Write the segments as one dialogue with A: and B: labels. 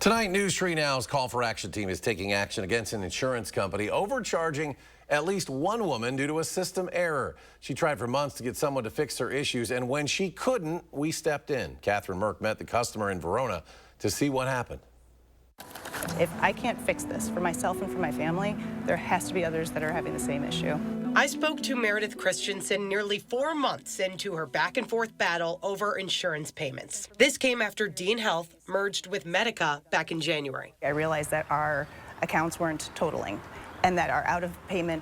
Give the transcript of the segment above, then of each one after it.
A: Tonight, News 3 Now's Call for Action team is taking action against an insurance company overcharging at least one woman due to a system error. She tried for months to get someone to fix her issues, and when she couldn't, we stepped in. Catherine Merck met the customer in Verona to see what happened.
B: If I can't fix this for myself and for my family, there has to be others that are having the same issue.
C: I spoke to Meredith Christensen nearly 4 months into her back and forth battle over insurance payments. This came after Dean Health merged with Medica back in January.
B: I realized that our accounts weren't totaling and that our out-of-payment,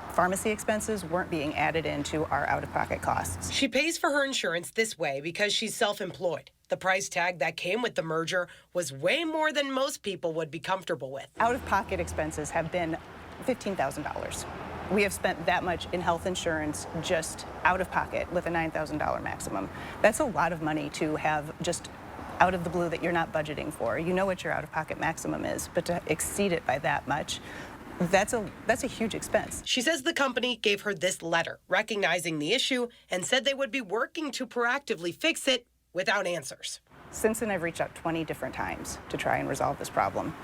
B: pharmacy expenses weren't being added into our out-of-pocket costs.
C: She pays for her insurance this way because she's self-employed. The price tag that came with the merger was way more than most people would be comfortable with.
B: Out-of-pocket expenses have been $15,000. We have spent that much in health insurance just out of pocket with a $9,000 maximum. That's a lot of money to have just out of the blue that you're not budgeting for. You know what your out-of-pocket maximum is, but to exceed it by that much, that's a huge expense.
C: She says the company gave her this letter recognizing the issue and said they would be working to proactively fix it without answers.
B: Since then, I've reached out 20 different times to try and resolve this problem.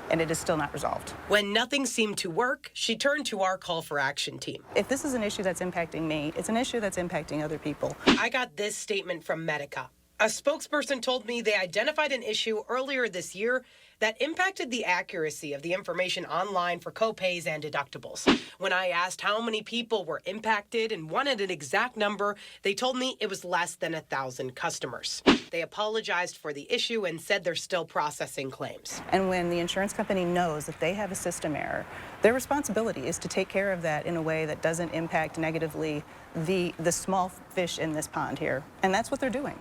B: And it is still not resolved.
C: When nothing seemed to work, she turned to our Call for Action team.
B: If this is an issue that's impacting me, it's an issue that's impacting other people.
C: I got this statement from Medica. A spokesperson told me they identified an issue earlier this year that impacted the accuracy of the information online for copays and deductibles. When I asked how many people were impacted and wanted an exact number, they told me it was less than 1,000 customers. They apologized for the issue and said they're still processing claims.
B: And when the insurance company knows that they have a system error, their responsibility is to take care of that in a way that doesn't impact negatively the small fish in this pond here. And that's what they're doing.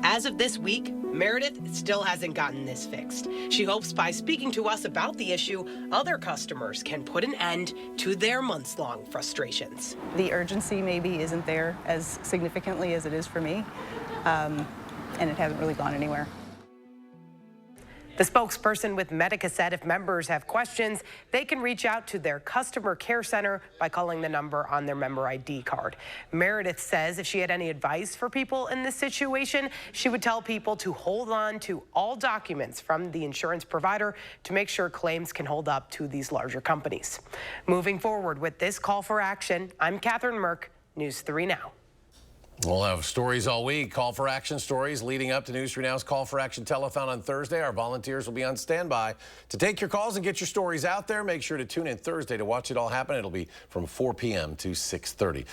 C: As of this week, Meredith still hasn't gotten this fixed. She hopes by speaking to us about the issue, other customers can put an end to their months-long frustrations.
B: The urgency maybe isn't there as significantly as it is for me, and it hasn't really gone anywhere.
C: The spokesperson with Medica said if members have questions, they can reach out to their customer care center by calling the number on their member ID card. Meredith says if she had any advice for people in this situation, she would tell people to hold on to all documents from the insurance provider to make sure claims can hold up to these larger companies. Moving forward with this call for action, I'm Catherine Merck, News 3 Now.
A: We'll have stories all week, Call for Action stories leading up to News 3 Now's Call for Action telethon on Thursday. Our volunteers will be on standby to take your calls and get your stories out there. Make sure to tune in Thursday to watch it all happen. It'll be from 4 p.m. to 6:30.